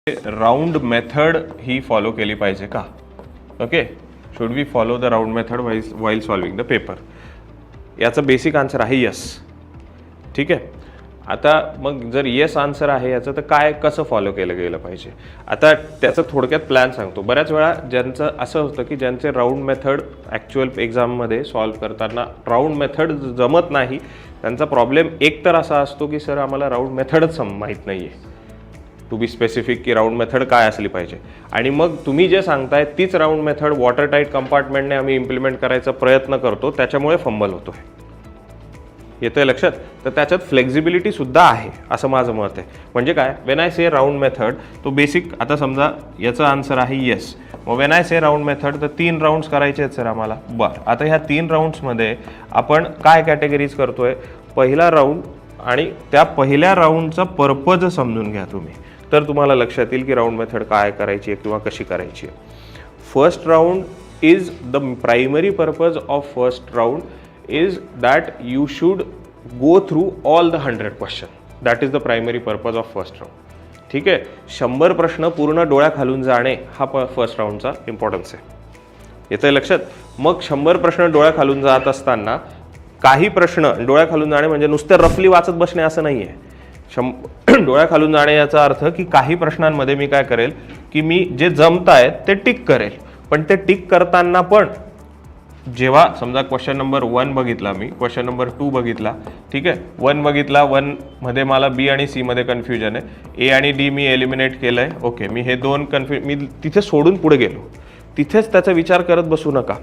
Round method ही follow केली पाहिजे का? Okay, should we follow the round method while solving the paper? याचं basic answer आहे yes. ठीक आहे. आता मग जर येस आन्सर आहे याचं, तर काय कसं फॉलो केलं गेलं पाहिजे? आता त्याचं थोडक्यात प्लॅन सांगतो. बऱ्याच वेळा ज्यांचं असं होतं की ज्यांचे राऊंड मेथड ॲक्च्युअल एक्झाममध्ये सॉल्व करताना राऊंड मेथड जमत नाही, त्यांचा प्रॉब्लेम एक तर असा असतो की सर आम्हाला राऊंड मेथडच माहीत नाही आहे, टू बी स्पेसिफिक की राऊंड मेथड काय असली पाहिजे. आणि मग तुम्ही जे सांगताय तीच राऊंड मेथड वॉटर टाईट कंपार्टमेंटने आम्ही इम्प्लिमेंट करायचा प्रयत्न करतो, त्याच्यामुळे फंबल होतो आहे. येतंय लक्षात? तर त्याच्यात फ्लेक्झिबिलिटी सुद्धा आहे असं माझं मत आहे. म्हणजे काय, when I say round method, तो बेसिक आता समजा याचं आन्सर आहे येस. मग when I say round method, तर 3 राऊंड्स करायचे आहेत सर आम्हाला. बरं, आता ह्या 3 राऊंड्समध्ये आपण काय कॅटेगरीज करतोय? पहिला राऊंड आणि त्या पहिल्या राऊंडचा पर्पज समजून घ्या तुम्ही, तर तुम्हाला लक्षात येईल की राऊंड मेथड काय करायची आहे किंवा कशी करायची आहे. First round is the primary purpose of first round is that you should go through all the 100 question. That is the primary purpose of first round. ठीक आहे. 100 प्रश्न पूर्ण डोळ्याखालून जाणे हा फर्स्ट राऊंडचा इम्पॉर्टन्स आहे. येतंय लक्षात? मग 100 प्रश्न डोळ्याखालून जात असताना काही प्रश्न डोळ्याखालून जाणे म्हणजे नुसते रफली वाचत बसणे असं नाही आहे. डोळ्याखालून जाणे याचा अर्थ की काही प्रश्नांमध्ये मी काय करेल की मी जे जमत आहेत ते टिक करेल, पण ते टिक करताना पण जेव्हा समजा क्वेश्चन नंबर 1 बघितला, मी क्वेश्चन नंबर 2 बघितला, ठीक आहे, 1 बघितला, 1 मध्ये मला बी आणि सी मध्ये कन्फ्युजन आहे, ए आणि डी मी एलिमिनेट केलंय. ओके, मी हे 2 मी तिथे सोडून पुढे गेलो, तिथेच त्याचा विचार करत बसू नका.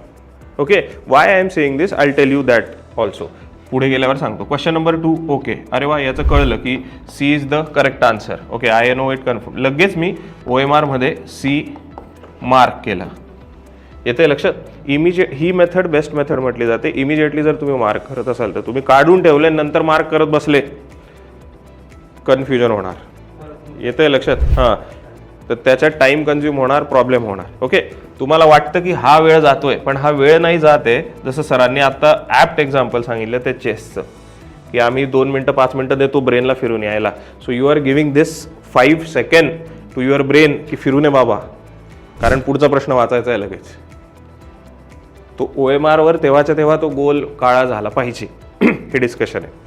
Okay, Y I am saying this, I tell you that also. पुढे गेल्यावर सांगतो. क्वेश्चन नंबर 2, ओके, अरे वा, याचं कळलं की C is the correct answer. Okay, I know it confirm. लगेच मी OMR मध्ये सी मार्क केला. येते लक्षात? ही मेथड बेस्ट मेथड म्हटली जाते. इमिजिएटली जर तुम्ही मार्क करत असाल तर तुम्ही काढून ठेवले नंतर मार्क करत बसले, कन्फ्युजन होणार. येते लक्षात? हां, तर त्याच्यात टाइम कन्झ्युम होणार, प्रॉब्लेम होणार. ओके, तुम्हाला वाटतं की हा वेळ जातोय, पण हा वेळ नाही जाते. जसं सरांनी आता ॲप्ट एक्झाम्पल सांगितलं ते चेसचं, की आम्ही 2 मिनटं 5 मिनटं देतो ब्रेनला फिरून यायला. So you are giving this 5 second to your brain की फिरून ये बाबा, कारण पुढचा प्रश्न वाचायचा आहे लगेच. तो OMR वर तेव्हाच्या तेव्हा तो गोल काळा झाला पाहिजे. हे डिस्कशन आहे.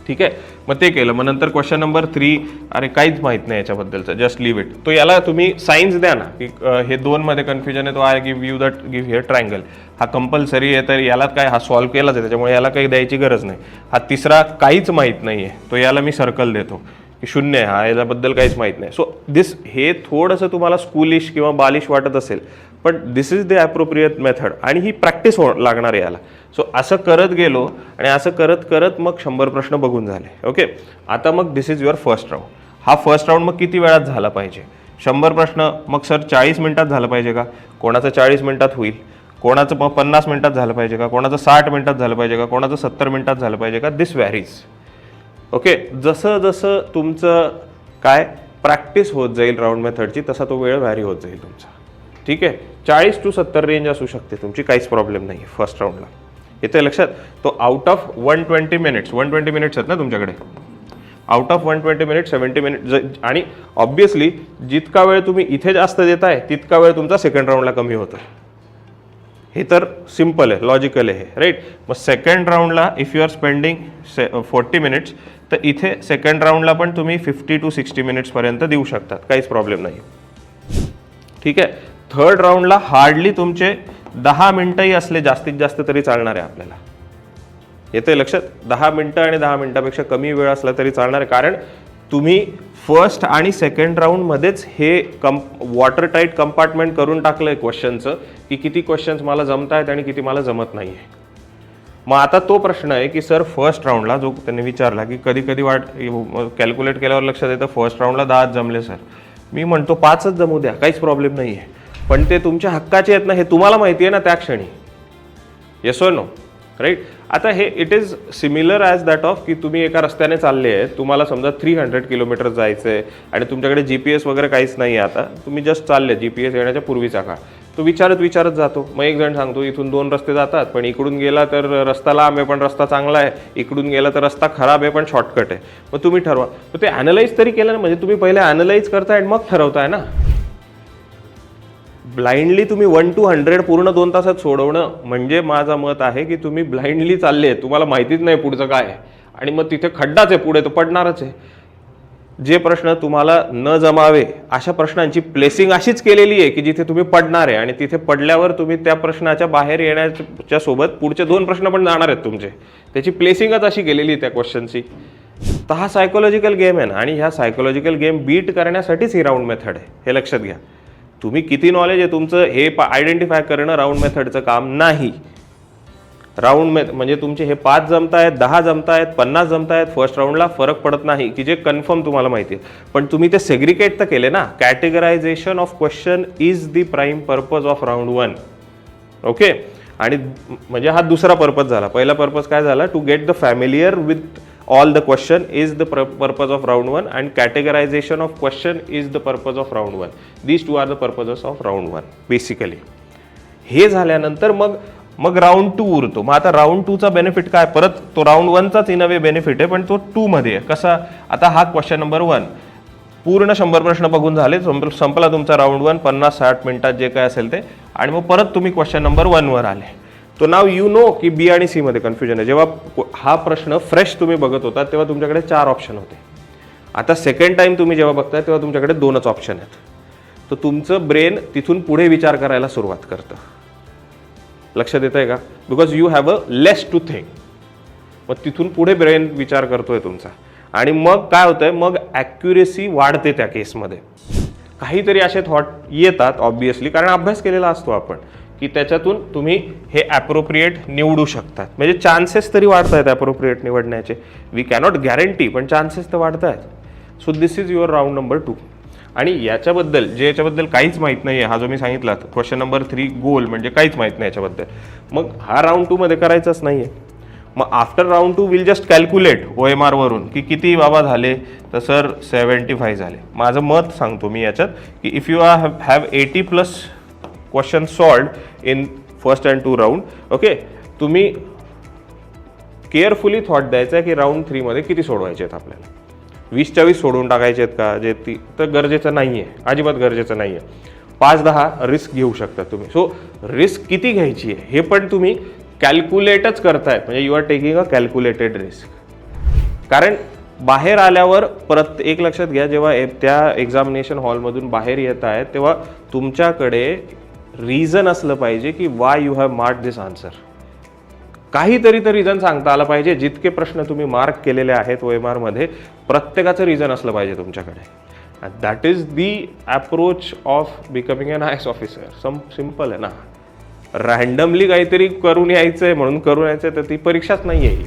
ठीक आहे, मग ते केलं. मग नंतर क्वेश्चन नंबर 3, अरे काहीच माहित नाही याच्याबद्दलचं, जस्ट लिव्ह इट. तो याला तुम्ही सायन्स द्या ना, की हे 2 मध्ये कन्फ्युजन आहे, तो I give you that give here triangle. हा कंपल्सरी आहे, तर याला काय, हा सॉल्व्ह केलाच आहे, त्याच्यामुळे याला काही द्यायची गरज नाही. हा तिसरा काहीच माहित नाही आहे, तो याला मी सर्कल देतो की 0 आहे, हा याच्याबद्दल काहीच माहित नाही. सो दिस, हे थोडंसं तुम्हाला स्कूलिश किंवा बालिश वाटत असेल, पण दिस इज द ॲप्रोप्रिएट मेथड आणि ही प्रॅक्टिस लागणार आहे याला. सो असं करत गेलो आणि असं करत करत मग 100 प्रश्न बघून झाले. ओके, आता मग दिस इज युअर फर्स्ट राऊंड. हा फर्स्ट राऊंड मग किती वेळात झाला पाहिजे? 100 प्रश्न मग सर 40 मिनिटात झालं पाहिजे का? कोणाचं 40 मिनिटात होईल, कोणाचं मग 50 मिनिटात झालं पाहिजे का, कोणाचं 60 मिनिटात झालं पाहिजे का, कोणाचं 70 मिनिटात झालं पाहिजे का? दिस व्हॅरीज. ओके, जसं जसं तुमचं काय प्रॅक्टिस होत जाईल राऊंड मेथडची, तसा तो वेळ व्हॅरी होत जाईल तुमचा. ठीक आहे, 40 to 70 रेंज असू शकते तुमची, काहीच प्रॉब्लेम नाही फर्स्ट राऊंडला. येते लक्षात? तो आउट ऑफ 120 मिनिट्स, 120 मिनिट्स आहेत ना तुमच्याकडे, आउट ऑफ 120 मिनिट्स 70 मिनिट. आणि ऑब्विसली जितका वेळ तुम्ही इथे जास्त देताय तितका वेळ तुमचा सेकंड राऊंडला कमी होतो. हे तर सिम्पल आहे, लॉजिकल आहे, राईट? मग सेकंड राऊंडला if you are spending 40 minutes, तर इथे सेकंड राऊंडला पण तुम्ही 50 to 60 मिनिट्सपर्यंत देऊ शकतात, काहीच प्रॉब्लेम नाही. ठीक आहे, थर्ड राऊंडला हार्डली तुमचे 10 मिनिटंही असले जास्तीत जास्त तरी चालणार आहे आपल्याला. येते लक्षात? 10 मिनिटं आणि 10 मिनिटापेक्षा कमी वेळ असला तरी चालणार आहे, कारण तुम्ही फर्स्ट आणि सेकंड राऊंडमध्येच हे वॉटर टाईट कंपार्टमेंट करून टाकलंय क्वेश्चनचं, की किती क्वेश्चन्स मला जमत आहेत आणि किती मला जमत नाही आहे. मग आता तो प्रश्न आहे की सर फर्स्ट राऊंडला जो त्यांनी विचारला की कधी कधी कॅल्क्युलेट केल्यावर लक्षात येतं फर्स्ट राऊंडला 10 जमले सर. मी म्हणतो 5च जमू द्या, काहीच प्रॉब्लेम नाही आहे, पण ते तुमच्या हक्काचे आहेत ना, हे तुम्हाला माहिती आहे ना त्या क्षणी. येस और नो, राईट? आता हे it is similar as that of की तुम्ही एका रस्त्याने चालले आहे, तुम्हाला समजा 300 किलोमीटर जायचं आहे आणि तुमच्याकडे GPS वगैरे काहीच नाही आहे. आता तुम्ही जस्ट चालले, GPS येण्याच्या पूर्वीचा काळ, तो विचारत जातो. मग एक जण सांगतो इथून 2 रस्ते जातात, पण इकडून गेला तर रस्ता लांब आहे पण रस्ता चांगला आहे, इकडून गेला तर रस्ता खराब आहे पण शॉर्टकट आहे. मग तुम्ही ठरवा. मग ते ॲनालाइज तरी केलं ना, म्हणजे तुम्ही पहिले ॲनालाइज करताय आणि मग ठरवताय ना. ब्लाइंडली तुम्ही 1 to 100 पूर्ण 2 तासात सोडवणं म्हणजे माझं मत आहे की तुम्ही ब्लाइंडली चालले, तुम्हाला माहितीच नाही पुढचं काय आहे आणि मग तिथे खड्डाच आहे, पुढे तर पडणारच आहे. जे प्रश्न तुम्हाला न जमावे अशा प्रश्नांची प्लेसिंग अशीच केलेली आहे की जिथे तुम्ही पडणार आहे आणि तिथे पडल्यावर तुम्ही त्या प्रश्नाच्या बाहेर येण्याच्या सोबत पुढचे 2 प्रश्न पण जाणार आहेत तुमचे. त्याची प्लेसिंगच अशी केलेली आहे त्या क्वेश्चनची. तर हा सायकोलॉजिकल गेम आहे ना, आणि ह्या सायकोलॉजिकल गेम बीट करण्यासाठीच ही राऊंड मेथड आहे, हे लक्षात घ्या. तुम्ही किती नॉलेज आहे तुमचं हे आयडेंटिफाय करणं राऊंड मेथडचं काम नाही. राऊंड म्हणजे तुमचे हे 5 जमतायत, 10 जमतायत, 50 जमतायत, फर्स्ट राऊंडला फरक पडत नाही की जे कन्फर्म तुम्हाला माहिती आहे. पण तुम्ही ते सेग्रिगेट तर केले ना. Categorisation of question is the prime purpose of round 1. Okay. आणि म्हणजे हा दुसरा पर्पज झाला. पहिला पर्पज काय झाला, to get the familiar with all the question is the purpose of round 1 and categorization of question is the purpose of round 1. These two are the purposes of round 1 basically. हे झाल्यानंतर मग round 2 उरतो. मग आता round 2 चा benefit काय, परत तो राऊंड 1 चाच इन अ वे बेनिफिट आहे पण तो 2 मध्ये आहे. कसा, आता हा क्वेश्चन नंबर 1 पूर्ण 100 प्रश्न बघून झाले, संपला तुमचा राऊंड 1 50-60 मिनिटात जे काय असेल ते, आणि मग परत तुम्ही क्वेश्चन नंबर 1 वर आले. तो नाव यू नो की बी आणि सी मध्ये कन्फ्युजन आहे. जेव्हा हा प्रश्न फ्रेश तुम्ही बघत होता तेव्हा तुमच्याकडे 4 ऑप्शन होते. आता सेकंड टाइम तुम्ही जेव्हा बघताय तेव्हा तुमच्याकडे 2च ऑप्शन आहेत. तर तुमचं ब्रेन तिथून पुढे विचार करायला सुरुवात करतं. लक्षात येत आहे का? Because you have a less to think. मग तिथून पुढे ब्रेन विचार करतोय तुमचा, आणि मग काय होतंय, मग ॲक्युरेसी वाढते त्या केसमध्ये. काहीतरी असे थॉट येतात ऑब्विसली, कारण अभ्यास केलेला असतो आपण, की त्याच्यातून तुम्ही हे ॲप्रोप्रिएट निवडू शकतात. म्हणजे चान्सेस तरी वाढत आहेत ॲप्रोप्रिएट निवडण्याचे. वी कॅनॉट गॅरंटी, पण चान्सेस तर वाढत आहेत. So this is your round number 2. आणि याच्याबद्दल काहीच माहीत नाही आहे, हा जो मी सांगितला क्वेश्चन नंबर 3 गोल म्हणजे काहीच माहीत नाही याच्याबद्दल, मग हा राऊंड 2 मध्ये करायचाच नाही आहे. मग after round 2 will just calculate OMR वरून की किती बाबा झाले. तर सर 75 झाले. माझं मत सांगतो मी याच्यात की if you have 80+ question solved in first and 2 round, okay, तुम्ही केअरफुली थॉट द्यायचा आहे की राऊंड 3 मध्ये किती सोडवायचे आहेत आपल्याला. 20-20 सोडून टाकायचे आहेत का, जे तर गरजेचं नाही आहे, अजिबात गरजेचं नाही आहे. 5-10 रिस्क घेऊ शकता तुम्ही. सो रिस्क किती घ्यायची आहे हे पण तुम्ही कॅल्क्युलेटच करतायत, म्हणजे you are taking a calculated risk. कारण बाहेर आल्यावर परत एक लक्षात घ्या, जेव्हा त्या एक्झामिनेशन हॉलमधून बाहेर येत आहेत तेव्हा तुमच्याकडे रिझन असलं पाहिजे की Y you have mark this answer. काहीतरी तर रिझन सांगता आलं पाहिजे. जितके प्रश्न तुम्ही मार्क केलेले आहेत OMR मध्ये प्रत्येकाचं रिझन असलं पाहिजे तुमच्याकडे. That is the approach of becoming an IAS officer. Simple आहे ना. रँडमली काहीतरी करून यायचंय म्हणून करून यायचंय तर ती परीक्षाच नाही आहे.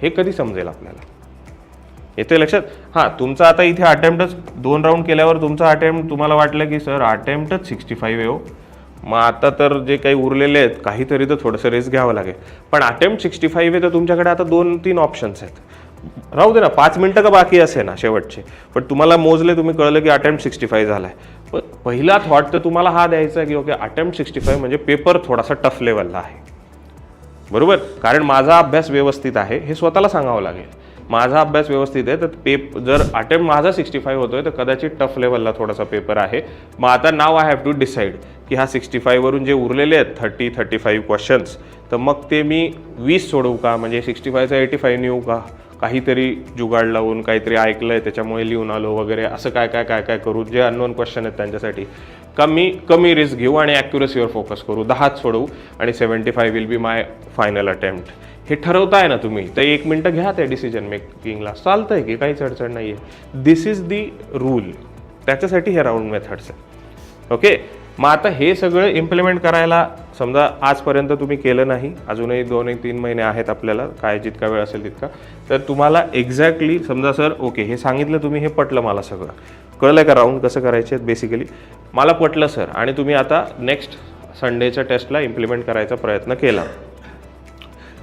हे कधी समजेल आपल्याला. येते लक्षात? हां, तुमचा आता इथे अटेम्प्टच 2 राऊंड केल्यावर तुमचा अटेम्प्ट तुम्हाला वाटलं की सर अटेम्प्टच 65 आहे हो, मग आता तर जे काही उरलेले आहेत काहीतरी तर थोडंसं रिस्क घ्यावं लागेल. पण अटेम्प्ट 65 आहे तर तुमच्याकडे आता 2-3 ऑप्शन्स आहेत. राहू दे ना, 5 मिनटं का बाकी असे ना शेवटचे, पण तुम्हाला मोजले, तुम्ही कळलं की अटेम्प्ट 65 झाला आहे. पण पहिला थॉट तर तुम्हाला हा द्यायचा की ओके अटेम्प्ट 65 म्हणजे पेपर थोडासा टफ लेवलला आहे, बरोबर. कारण माझा अभ्यास व्यवस्थित आहे हे स्वतःला सांगावं लागेल. माझा अभ्यास व्यवस्थित आहे तर जर अटेम्प्ट माझा 65 होतोय तर कदाचित टफ लेवलला थोडासा पेपर आहे. मग आता नाव आय हॅव टू डिसाईड की हा 65 वरून जे उरलेले आहेत 30-35 क्वेश्चन्स, तर मग ते मी 20 सोडवू का, म्हणजे 65चा 85 नेऊ का, काहीतरी जुगाड लावून काहीतरी ऐकलंय त्याच्यामुळे लिहून आलो वगैरे, असं काय करू, जे अननोन क्वेश्चन आहेत त्यांच्यासाठी कमी रिस्क घेऊ आणि ॲक्युरसीवर फोकस करू, 10च सोडवू आणि 75 will be my final attempt. हे ठरवताय ना तुम्ही, तर 1 मिनटं घ्या त्या डिसिजन मेकिंगला. चालतंय की काहीच अडचण नाही आहे. दिस इज दी रूल. त्याच्यासाठी हे राऊंड मेथड्स आहे. ओके. मग आता हे सगळं इम्प्लिमेंट करायला समजा आजपर्यंत तुम्ही केलं नाही, अजूनही 2-3 महिने आहेत आपल्याला, काय जितका वेळ असेल तितका, तर तुम्हाला एक्झॅक्टली समजा सर ओके हे सांगितलं तुम्ही, हे पटलं मला, सगळं कळलं का राऊंड कसं करायचे आहेत बेसिकली, मला पटलं सर, आणि तुम्ही आता नेक्स्ट संडेच्या टेस्टला इम्प्लिमेंट करायचा प्रयत्न केला.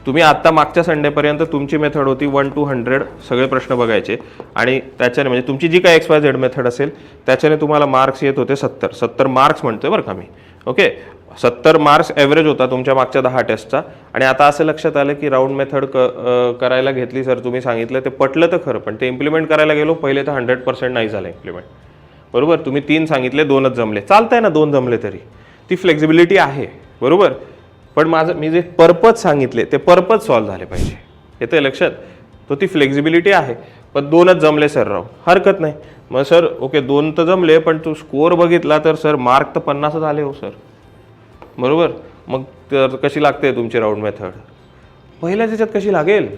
तुम्ही आत्ता मागच्या संडेपर्यंत तुमची मेथड होती 1 to 100 सगळे प्रश्न बघायचे, आणि त्याच्याने म्हणजे तुमची जी काय XYZ मेथड असेल त्याच्याने तुम्हाला मार्क्स येत होते 70 मार्क्स म्हणतोय बरं का मी. ओके. 70 मार्क्स ॲव्हरेज होता तुमच्या मागच्या 10 टेस्टचा, आणि आता असं लक्षात आलं की राऊंड मेथड करायला घेतली सर, तुम्ही सांगितलं ते पटलं तर खरं, पण ते इम्प्लिमेंट करायला गेलो पहिले तर 100% नाही झालं इम्प्लिमेंट. बरोबर, तुम्ही 3 सांगितले 2च जमले, चालतंय ना 2 जमले तरी, ती फ्लेक्झिबिलिटी आहे. बरोबर, पण मी जे पर्पज सांगितले ते पर्पज सॉल्व्ह झाले पाहिजे. येतं लक्षात, तो ती फ्लेक्झिबिलिटी आहे. पण 2च जमले सर राव, हरकत नाही. मग सर ओके 2 तर जमले, पण तू स्कोअर बघितला तर सर मार्क तर 50 आले हो सर. बरोबर, मग तर कशी लागते तुमची राऊंड मेथड? पहिल्या त्याच्यात कशी लागेल?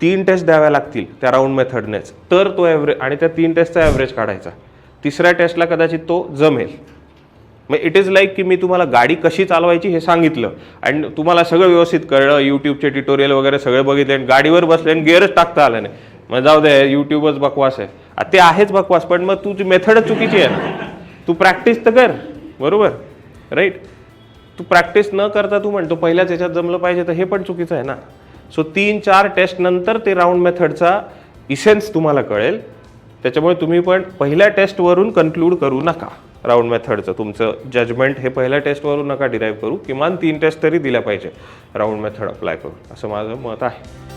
3 टेस्ट द्याव्या लागतील त्या राऊंड मेथडनेच, तर तो ॲव्हरेज, आणि त्या 3 टेस्टचा ॲव्हरेज काढायचा. तिसऱ्या टेस्टला कदाचित तो जमेल. मग इट इज लाईक की मी तुम्हाला गाडी कशी चालवायची हे सांगितलं आणि तुम्हाला सगळं व्यवस्थित कळलं, यूट्यूबचे ट्युटोरियल वगैरे सगळे बघितले आणि गाडीवर बसले आणि गिअरच टाकता आलं नाही, मग जाऊ दे यूट्यूबच बकवास आहे. ते आहेच बकवास, पण मग तुझी मेथडच चुकीची आहे. तू प्रॅक्टिस तर कर. बरोबर, राईट. तू प्रॅक्टिस न करता तू म्हणतो पहिल्याच याच्यात जमलं पाहिजे, तर हे पण चुकीचं आहे ना. सो 3-4 टेस्ट नंतर ते राऊंड मेथडचा इसेन्स तुम्हाला कळेल. त्याच्यामुळे तुम्ही पण पहिल्या टेस्टवरून कन्क्लूड करू नका. राऊंड मेथडचं तुमचं जजमेंट हे पहिल्या टेस्टवरून नका डिराईव्ह करू. किमान 3 टेस्ट तरी दिल्या पाहिजे राऊंड मेथड अप्लाय करून, असं माझं मत आहे.